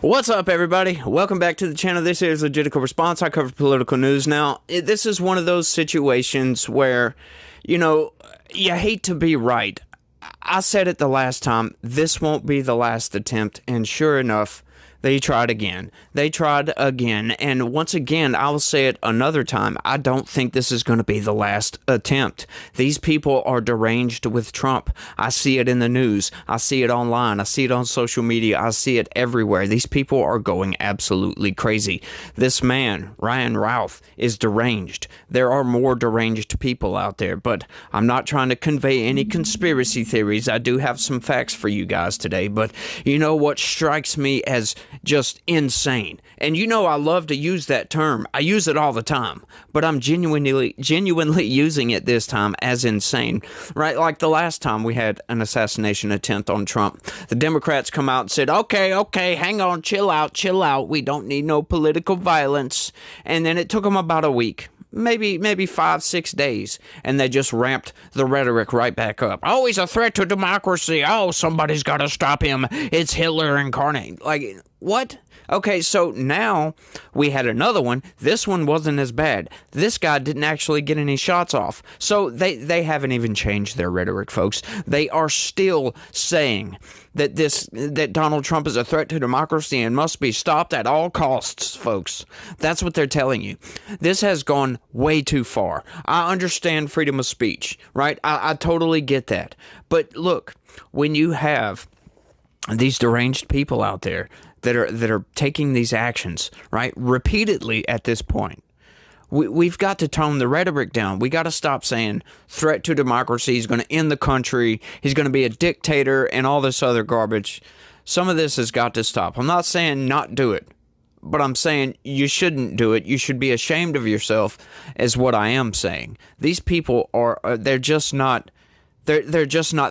What's up, everybody? Welcome back to the channel. This is Legitical Response. I cover political news. Now, this is one of those situations where, you hate to be right. I said it the last time, this won't be the last attempt, and sure enough, they tried again. And once again, I will say it another time, I don't think this is going to be the last attempt. These people are deranged with Trump. I see it in the news. I see it online. I see it on social media. I see it everywhere. These people are going absolutely crazy. This man, Ryan Routh, is deranged. There are more deranged people out there, but I'm not trying to convey any conspiracy theories. I do have some facts for you guys today, but you know what strikes me as just insane. And I love to use that term. I use it all the time, but I'm genuinely using it this time as insane, right? Like the last time we had an assassination attempt on Trump, the Democrats come out and said, okay, hang on, chill out. We don't need no political violence. And then it took them about a week. Maybe 5-6 days, and they just ramped the rhetoric right back up. Oh, he's a threat to democracy. Oh, somebody's got to stop him. It's Hitler incarnate. Like, what? Okay, so now we had another one. This one wasn't as bad. This guy didn't actually get any shots off. So they haven't even changed their rhetoric, folks. They are still saying that Donald Trump is a threat to democracy and must be stopped at all costs, folks. That's what they're telling you. This has gone way too far. I understand freedom of speech, right? I totally get that. But look, when you have these deranged people out there that are taking these actions, right, repeatedly at this point, we've got to tone the rhetoric down. We got to stop saying threat to democracy, he's going to end the country, he's going to be a dictator, and all this other garbage. Some of this has got to stop. I'm not saying not do it, but I'm saying you shouldn't do it. You should be ashamed of yourself, is what I am saying. These people they're just not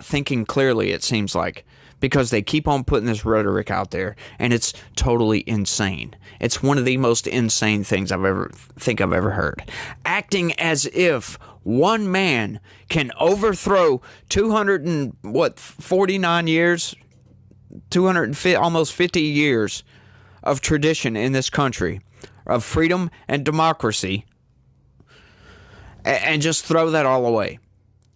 thinking clearly, it seems like, because they keep on putting this rhetoric out there, and it's totally insane. It's one of the most insane things I've ever heard. Acting as if one man can overthrow 249 years, 250, almost 50 years of tradition in this country of freedom and democracy, and just throw that all away.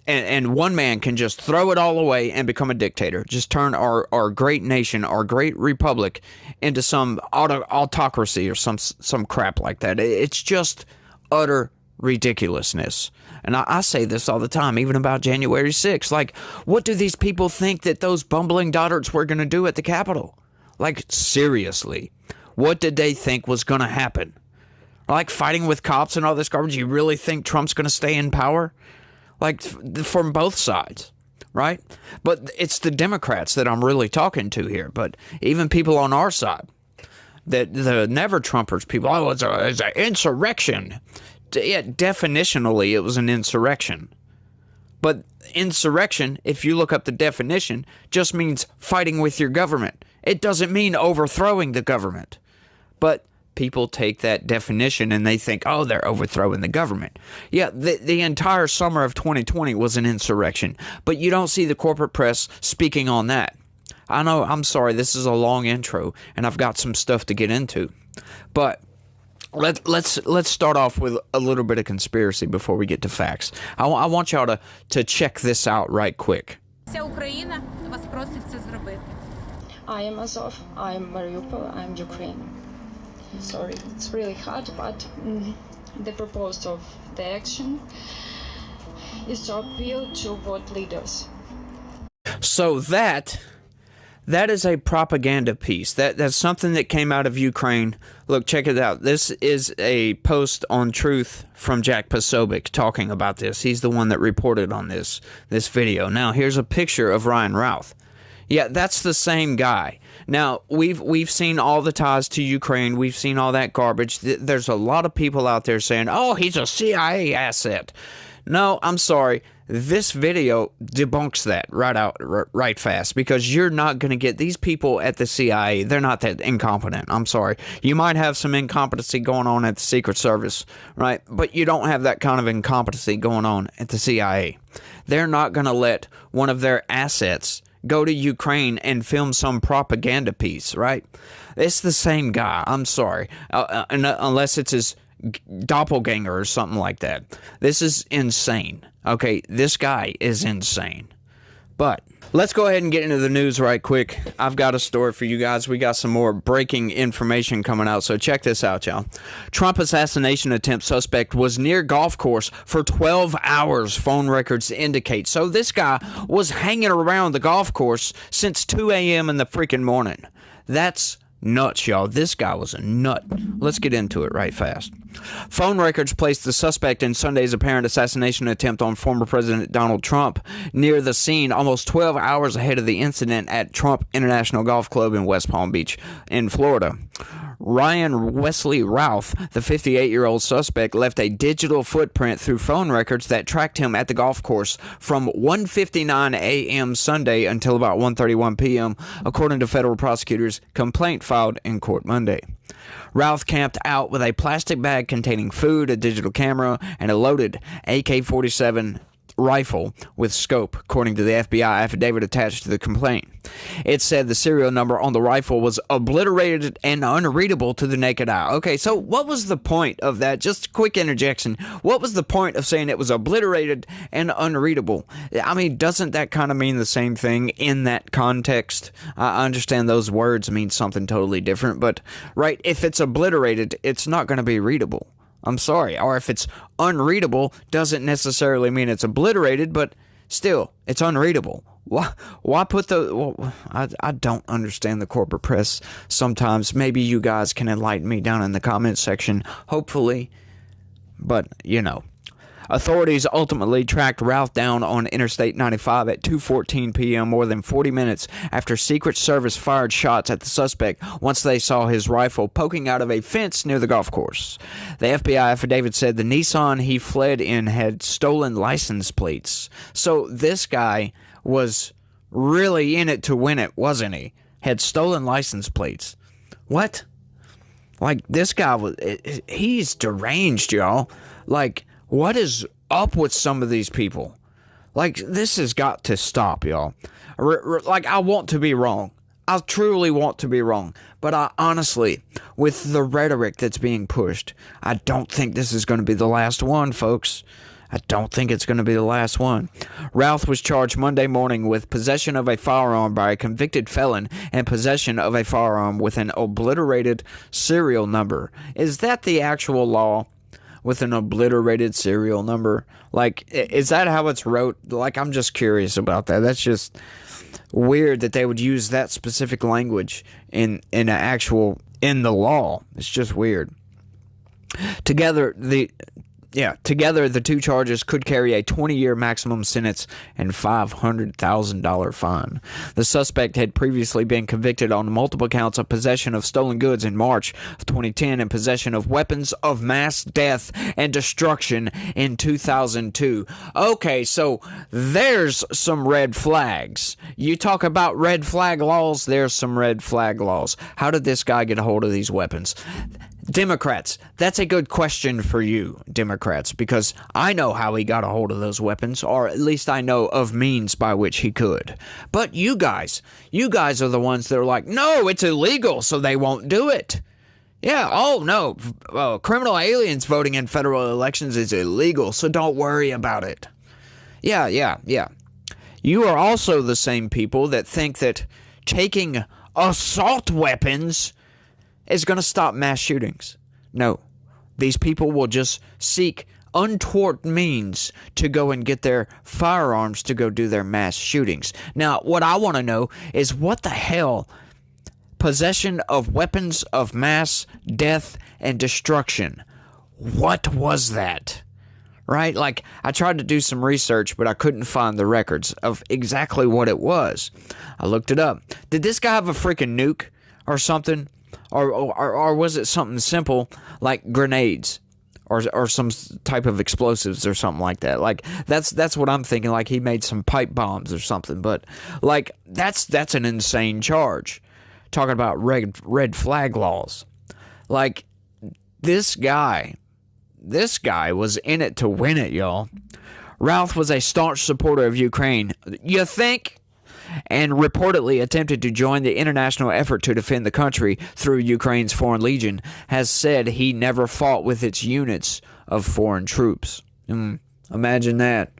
And one man can just throw it all away and become a dictator. Just turn our great nation, our great republic, into some autocracy or some crap like that. It's just utter ridiculousness. And I say this all the time, even about January 6th. Like, what do these people think that those bumbling dotards were going to do at the Capitol? Like, seriously, what did they think was going to happen? Like, fighting with cops and all this garbage? You really think Trump's going to stay in power? Like, from both sides, right? But it's the Democrats that I'm really talking to here. But even people on our side, that the never-Trumpers people, oh, it's an insurrection. Yeah, definitionally, it was an insurrection. But insurrection, if you look up the definition, just means fighting with your government. It doesn't mean overthrowing the government. But people take that definition and they think, oh, they're overthrowing the government. Yeah, the entire summer of 2020 was an insurrection, but you don't see the corporate press speaking on that. I know, I'm sorry, this is a long intro, and I've got some stuff to get into. But let's start off with a little bit of conspiracy before we get to facts. I want y'all to check this out right quick. Вся Україна вас просить це зробити. I am Azov, I am Mariupol, I am Ukraine. Sorry, it's really hard, but the purpose of the action is to appeal to both leaders. So that is a propaganda piece. That's something that came out of Ukraine. Look, check it out. This is a post on Truth from Jack Posobiec talking about this. He's the one that reported on this video. Now, here's a picture of Ryan Routh. Yeah, that's the same guy. Now, we've seen all the ties to Ukraine. We've seen all that garbage. There's a lot of people out there saying, oh, he's a CIA asset. No, I'm sorry. This video debunks that right fast, because you're not going to get these people at the CIA. They're not that incompetent. I'm sorry. You might have some incompetency going on at the Secret Service, right? But you don't have that kind of incompetency going on at the CIA. They're not going to let one of their assets go to Ukraine and film some propaganda piece, right? It's the same guy. I'm sorry. Unless it's his doppelganger or something like that. This is insane. Okay, this guy is insane. But let's go ahead and get into the news right quick. I've got a story for you guys. We got some more breaking information coming out, so check this out, y'all. Trump assassination attempt suspect was near golf course for 12 hours, phone records indicate. So this guy was hanging around the golf course since 2 a.m. in the freaking morning. That's nuts, y'all. This guy was a nut. Let's get into it right fast. Phone records placed the suspect in Sunday's apparent assassination attempt on former President Donald Trump near the scene almost 12 hours ahead of the incident at Trump International Golf Club in West Palm Beach in Florida. Ryan Wesley Routh, the 58-year-old suspect, left a digital footprint through phone records that tracked him at the golf course from 1:59 a.m. Sunday until about 1:31 p.m., according to federal prosecutors' complaint filed in court Monday. Routh camped out with a plastic bag containing food, a digital camera, and a loaded AK-47 rifle with scope, according to the FBI affidavit attached to the complaint. It said the serial number on the rifle was obliterated and unreadable to the naked eye. Okay, so what was the point of that? Just a quick interjection. What was the point of saying it was obliterated and unreadable? I mean, doesn't that kind of mean the same thing in that context? I understand those words mean something totally different, but, right, if it's obliterated, it's not going to be readable. I'm sorry. Or if it's unreadable, doesn't necessarily mean it's obliterated, but still, it's unreadable. Why put the... Well, I don't understand the corporate press sometimes. Maybe you guys can enlighten me down in the comments section, hopefully. But, you know. Authorities ultimately tracked Routh down on Interstate 95 at 2:14 p.m., more than 40 minutes after Secret Service fired shots at the suspect once they saw his rifle poking out of a fence near the golf course. The FBI affidavit said the Nissan he fled in had stolen license plates. So this guy was really in it to win it, wasn't he? Had stolen license plates. What? Like, this guy was... He's deranged, y'all. Like... What is up with some of these people? Like, this has got to stop, y'all. Like, I want to be wrong. I truly want to be wrong. But I honestly, with the rhetoric that's being pushed, I don't think this is going to be the last one, folks. I don't think it's going to be the last one. Routh was charged Monday morning with possession of a firearm by a convicted felon and possession of a firearm with an obliterated serial number. Is that the actual law? With an obliterated serial number? Like, is that how it's wrote? Like, I'm just curious about that. That's just weird that they would use that specific language in the law. It's just weird. Together, the two charges could carry a 20-year maximum sentence and $500,000 fine. The suspect had previously been convicted on multiple counts of possession of stolen goods in March of 2010 and possession of weapons of mass death and destruction in 2002. Okay, so there's some red flags. You talk about red flag laws, there's some red flag laws. How did this guy get a hold of these weapons? Democrats, that's a good question for you, Democrats, because I know how he got a hold of those weapons, or at least I know of means by which he could. But you guys are the ones that are like, no, it's illegal, so they won't do it. Yeah, oh no, criminal aliens voting in federal elections is illegal, so don't worry about it. Yeah. You are also the same people that think that taking assault weapons is going to stop mass shootings. No. These people will just seek untoward means to go and get their firearms to go do their mass shootings. Now, what I want to know is what the hell possession of weapons of mass death and destruction. What was that? Right? Like, I tried to do some research, but I couldn't find the records of exactly what it was. I looked it up. Did this guy have a freaking nuke or something? Or was it something simple like grenades or some type of explosives or something like that? Like, that's what I'm thinking. Like, he made some pipe bombs or something. But like, that's an insane charge. Talking about red flag laws. Like, this guy was in it to win it, y'all. Routh was a staunch supporter of Ukraine. You think? and reportedly attempted to join the international effort to defend the country through Ukraine's Foreign Legion, has said he never fought with its units of foreign troops. Imagine that.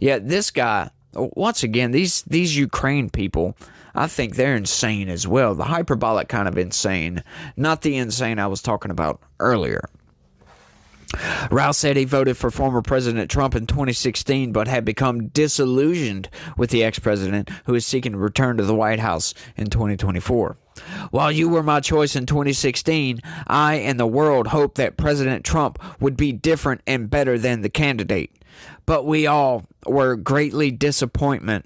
Yeah, this guy, once again, these Ukraine people, I think they're insane as well. The hyperbolic kind of insane, not the insane I was talking about earlier. Rouse said he voted for former President Trump in 2016, but had become disillusioned with the ex-president, who is seeking to return to the White House in 2024. While you were my choice in 2016, I and the world hoped that President Trump would be different and better than the candidate. But we all were greatly disappointed.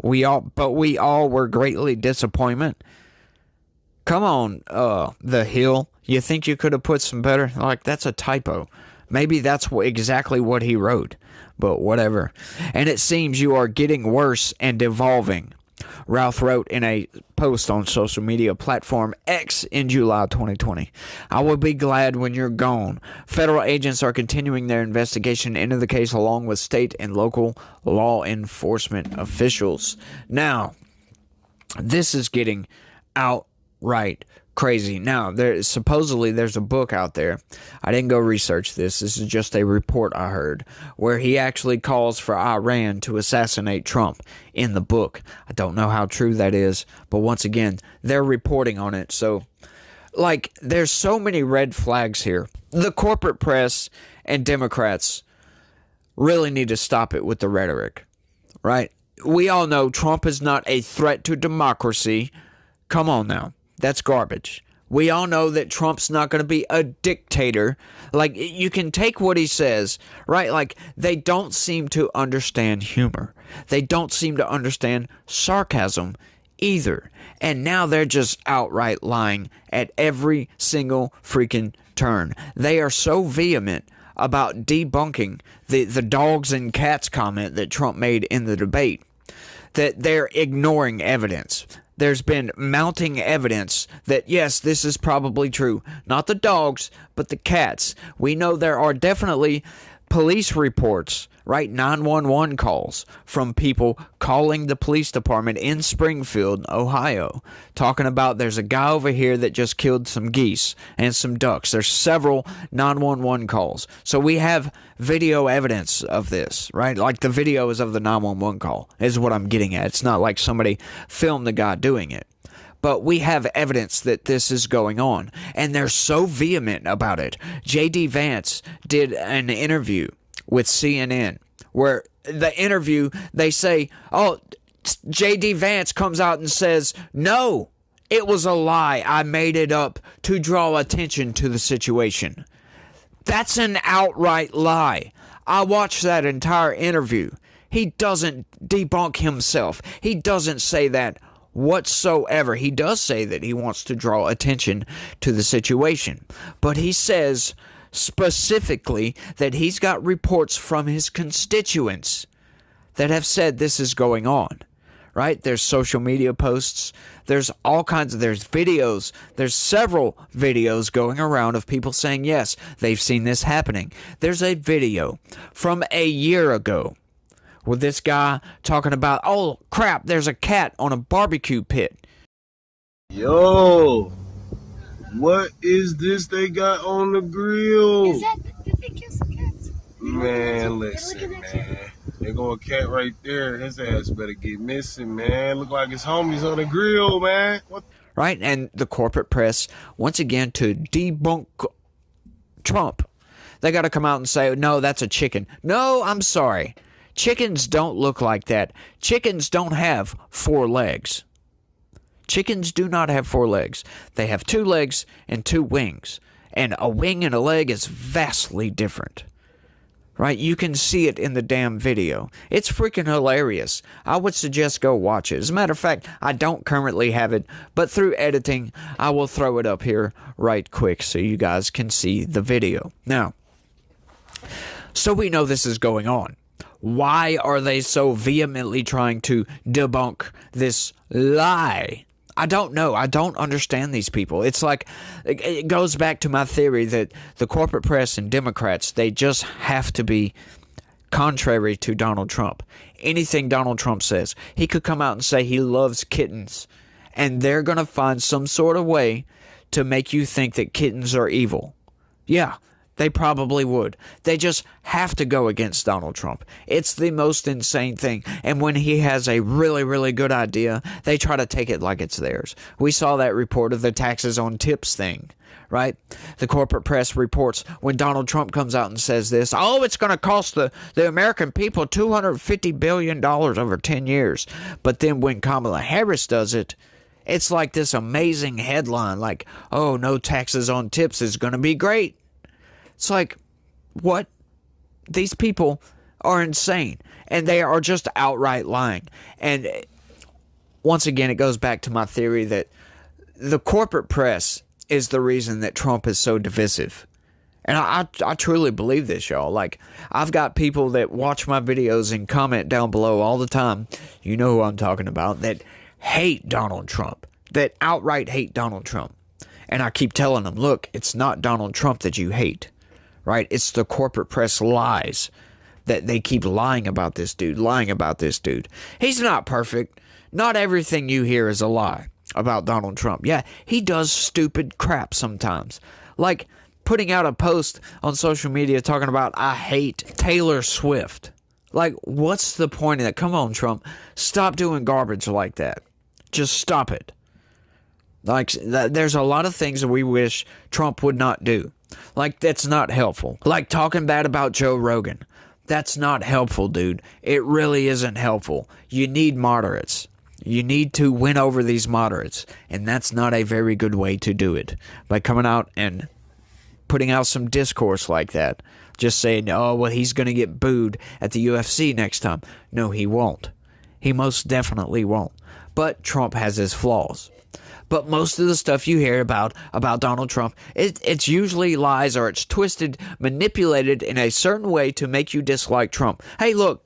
We all were greatly disappointed. Come on, The Hill. You think you could have put some better? Like, that's a typo. Maybe that's exactly what he wrote, but whatever. And it seems you are getting worse and devolving, Ralph wrote in a post on social media platform X in July 2020. I will be glad when you're gone. Federal agents are continuing their investigation into the case along with state and local law enforcement officials. Now, this is getting outright crazy. Now, supposedly there's a book out there. I didn't go research this. This is just a report I heard where he actually calls for Iran to assassinate Trump in the book. I don't know how true that is, but once again, they're reporting on it. So, like, there's so many red flags here. The corporate press and Democrats really need to stop it with the rhetoric, right? We all know Trump is not a threat to democracy. Come on now. That's garbage. We all know that Trump's not going to be a dictator. Like, you can take what he says, right? Like, they don't seem to understand humor. They don't seem to understand sarcasm either. And now they're just outright lying at every single freaking turn. They are so vehement about debunking the dogs and cats comment that Trump made in the debate that they're ignoring evidence. There's been mounting evidence that, yes, this is probably true. Not the dogs, but the cats. We know there are definitely police reports, right? 911 calls from people calling the police department in Springfield, Ohio, talking about there's a guy over here that just killed some geese and some ducks. There's several 911 calls. So we have video evidence of this, right? Like, the video is of the 911 call, is what I'm getting at. It's not like somebody filmed the guy doing it. But we have evidence that this is going on, and they're so vehement about it. J.D. Vance did an interview with CNN where the interview, they say, J.D. Vance comes out and says, no, it was a lie. I made it up to draw attention to the situation. That's an outright lie. I watched that entire interview. He doesn't debunk himself. He doesn't say that whatsoever. He does say that he wants to draw attention to the situation, but he says specifically that he's got reports from his constituents that have said this is going on, right? There's social media posts, there's all kinds of, there's videos, there's several videos going around of people saying, yes, they've seen this happening. There's a video from a year ago with this guy talking about, oh crap, there's a cat on a barbecue pit. Yo, what is this they got on the grill? Is that did they kill some cats? Man, listen, man. There go a cat right there. His ass better get missing, man. Look like his homies on the grill, man. What? Right? And the corporate press, once again, to debunk Trump, they got to come out and say, no, that's a chicken. No, I'm sorry. Chickens don't look like that. Chickens don't have 4 legs. Chickens do not have 4 legs. They have 2 legs and 2 wings. And a wing and a leg is vastly different. Right? You can see it in the damn video. It's freaking hilarious. I would suggest go watch it. As a matter of fact, I don't currently have it, but through editing, I will throw it up here right quick so you guys can see the video. Now, so we know this is going on. Why are they so vehemently trying to debunk this lie? I don't know. I don't understand these people. It's like, it goes back to my theory that the corporate press and Democrats, they just have to be contrary to Donald Trump. Anything Donald Trump says, he could come out and say he loves kittens, and they're going to find some sort of way to make you think that kittens are evil. Yeah, they probably would. They just have to go against Donald Trump. It's the most insane thing. And when he has a really, really good idea, they try to take it like it's theirs. We saw that report of the taxes on tips thing, right? The corporate press reports when Donald Trump comes out and says this, oh, it's going to cost the American people $250 billion over 10 years. But then when Kamala Harris does it, it's like this amazing headline like, oh, no taxes on tips is going to be great. It's like, what? These people are insane, and they are just outright lying. And once again, it goes back to my theory that the corporate press is the reason that Trump is so divisive. And I truly believe this, y'all. Like, I've got people that watch my videos and comment down below all the time, you know who I'm talking about, that hate Donald Trump, that outright hate Donald Trump. And I keep telling them, look, it's not Donald Trump that you hate. Right? It's the corporate press lies that they keep lying about this dude, lying about this dude. He's not perfect. Not everything you hear is a lie about Donald Trump. Yeah, he does stupid crap sometimes. Like putting out a post on social media talking about, I hate Taylor Swift. Like, what's the point of that? Come on, Trump. Stop doing garbage like that. Just stop it. Like, there's a lot of things that we wish Trump would not do. Like, that's not helpful. Like talking bad about Joe Rogan. That's not helpful, dude. It really isn't helpful. You need moderates. You need to win over these moderates. And that's not a very good way to do it. By coming out and putting out some discourse like that. Just saying, oh, well, he's going to get booed at the UFC next time. No, he won't. He most definitely won't. But Trump has his flaws. But most of the stuff you hear about Donald Trump, it's usually lies, or it's twisted, manipulated in a certain way to make you dislike Trump. Hey, look,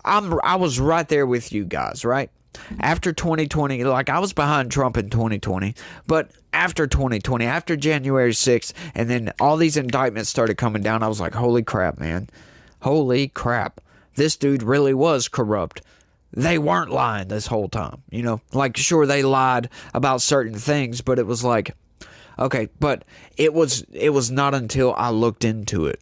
I was right there with you guys, right? After 2020, like I was behind Trump in 2020, but after 2020, after January 6th, and then all these indictments started coming down, I was like, holy crap, man. Holy crap. This dude really was corrupt. They weren't lying this whole time, you know? Like, sure, they lied about certain things, but it was like, okay, but it was not until I looked into it,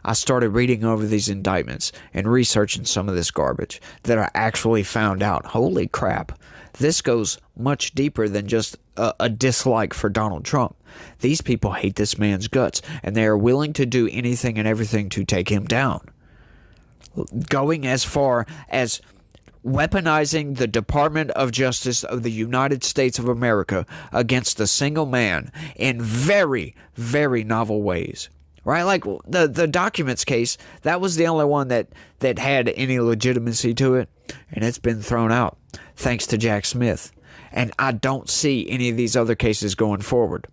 I started reading over these indictments and researching some of this garbage that I actually found out, holy crap, this goes much deeper than just a dislike for Donald Trump. These people hate this man's guts, and they are willing to do anything and everything to take him down. Going as far as weaponizing the Department of Justice of the United States of America against a single man in very, very novel ways. Right? Like the documents case, that was the only one that had any legitimacy to it, and it's been thrown out thanks to Jack Smith. And I don't see any of these other cases going forward.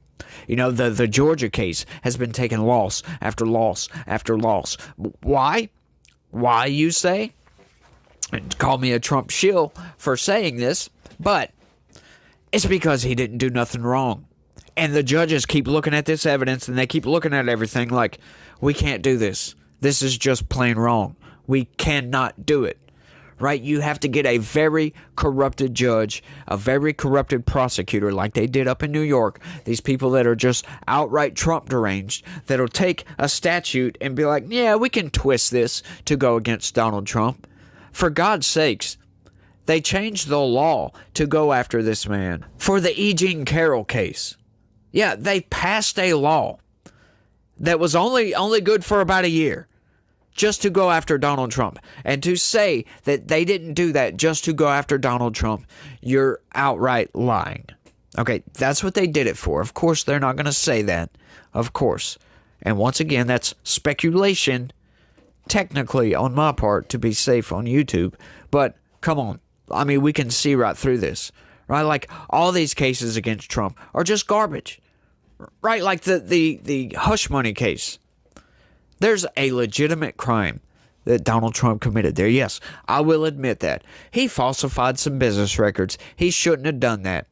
You know, the Georgia case has been taking loss after loss after loss. Why? Why, you say? And call me a Trump shill for saying this, but it's because he didn't do nothing wrong. And the judges keep looking at this evidence, and they keep looking at everything like, we can't do this. This is just plain wrong. We cannot do it. Right? You have to get a very corrupted judge, a very corrupted prosecutor like they did up in New York. These people that are just outright Trump deranged, that'll take a statute and be like, yeah, we can twist this to go against Donald Trump. For God's sakes, they changed the law to go after this man for the E. Jean Carroll case. Yeah, they passed a law that was only good for about a year just to go after Donald Trump. And to say that they didn't do that just to go after Donald Trump, you're outright lying. Okay, that's what they did it for. Of course, they're not going to say that. Of course. And once again, that's speculation, technically on my part, to be safe on YouTube. But come on. I mean, we can see right through this. Right? Like, all these cases against Trump are just garbage. Right? Like the hush money case. There's a legitimate crime that Donald Trump committed there. Yes, I will admit that. He falsified some business records. He shouldn't have done that.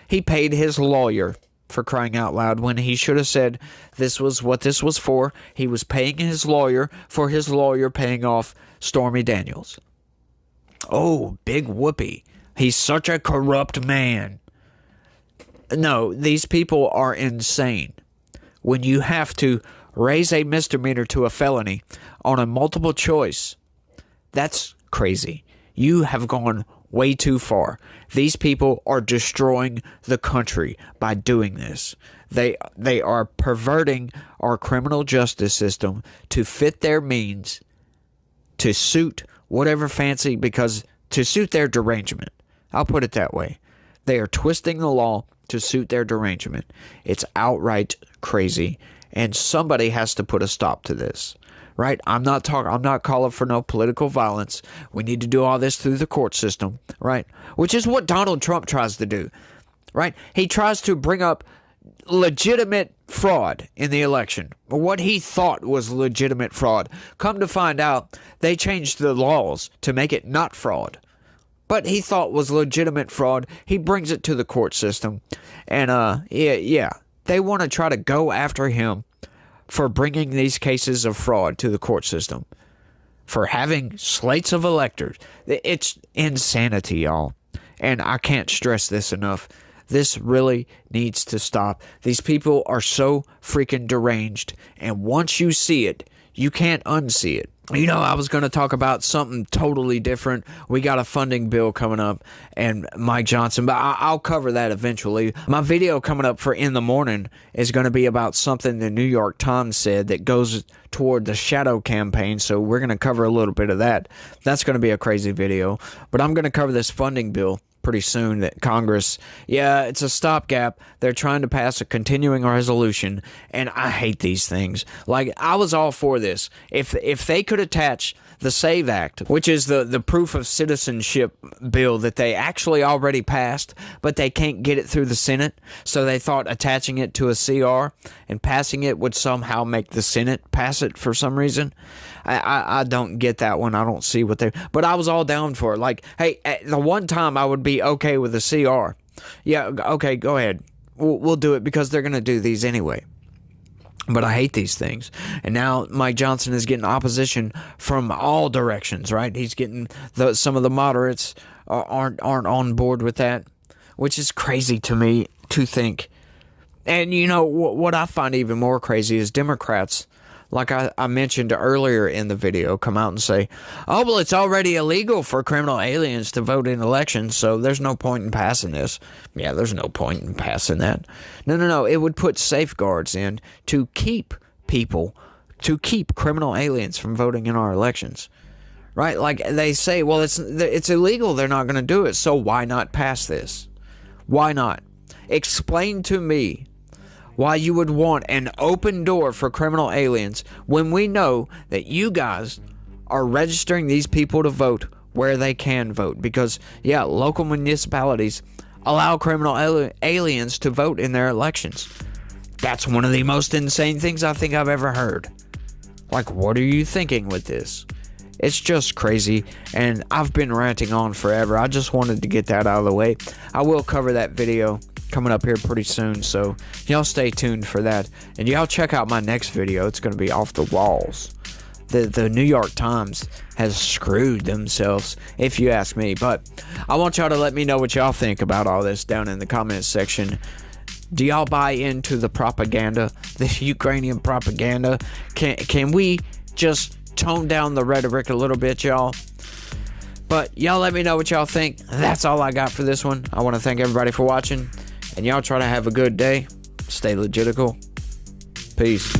He paid his lawyer for crying out loud, when he should have said this was what this was for. He was paying his lawyer for his lawyer paying off Stormy Daniels. Oh, big whoopee. He's such a corrupt man. No, these people are insane. When you have to raise a misdemeanor to a felony on a multiple choice, that's crazy. You have gone way too far. These people are destroying the country by doing this. They are perverting our criminal justice system to fit their means, to suit whatever fancy, because to suit their derangement. I'll put it that way. They are twisting the law to suit their derangement. It's outright crazy, and somebody has to put a stop to this. Right? I'm not calling for no political violence. We need to do all this through the court system, right? Which is what Donald Trump tries to do. Right? He tries to bring up legitimate fraud in the election. What he thought was legitimate fraud. Come to find out, they changed the laws to make it not fraud. But he thought was legitimate fraud. He brings it to the court system. And yeah, they want to try to go after him for bringing these cases of fraud to the court system, for having slates of electors. It's insanity, y'all. And I can't stress this enough. This really needs to stop. These people are so freaking deranged, and once you see it, you can't unsee it. You know, I was going to talk about something totally different. We got a funding bill coming up, and Mike Johnson, but I'll cover that eventually. My video coming up for In the Morning is going to be about something the New York Times said that goes toward the shadow campaign, so we're going to cover a little bit of that. That's going to be a crazy video, but I'm going to cover this funding bill pretty soon that Congress, yeah, it's a stopgap. They're trying to pass a continuing resolution, and I hate these things. Like, I was all for this. If they could attach the SAVE Act, which is the proof of citizenship bill that they actually already passed, but they can't get it through the Senate, so they thought attaching it to a CR and passing it would somehow make the Senate pass it for some reason. I don't get that one. I don't see what they... But I was all down for it. Like, hey, the one time I would be okay with a CR. Yeah, okay, go ahead. We'll do it because they're going to do these anyway. But I hate these things. And now Mike Johnson is getting opposition from all directions, right? He's getting... some of the moderates aren't on board with that, which is crazy to me to think. And, you know, what I find even more crazy is Democrats, like I mentioned earlier in the video, come out and say, oh, well, it's already illegal for criminal aliens to vote in elections, so there's no point in passing this. Yeah, there's no point in passing that. No. It would put safeguards in to keep criminal aliens from voting in our elections. Right? Like they say, well, it's illegal. They're not going to do it. So why not pass this? Why not? Explain to me why you would want an open door for criminal aliens when we know that you guys are registering these people to vote where they can vote. Because, yeah, local municipalities allow criminal aliens to vote in their elections. That's one of the most insane things I think I've ever heard. Like, what are you thinking with this? It's just crazy, and I've been ranting on forever. I just wanted to get that out of the way. I will cover that video coming up here pretty soon, so y'all stay tuned for that. And y'all check out my next video. It's going to be off the walls. The New York Times has screwed themselves, if you ask me. But I want y'all to let me know what y'all think about all this down in the comments section. Do y'all buy into the propaganda, the Ukrainian propaganda? Can we just tone down the rhetoric a little bit, y'all? But y'all let me know what y'all think. That's all I got for this one. I want to thank everybody for watching. And y'all try to have a good day. Stay legitical. Peace.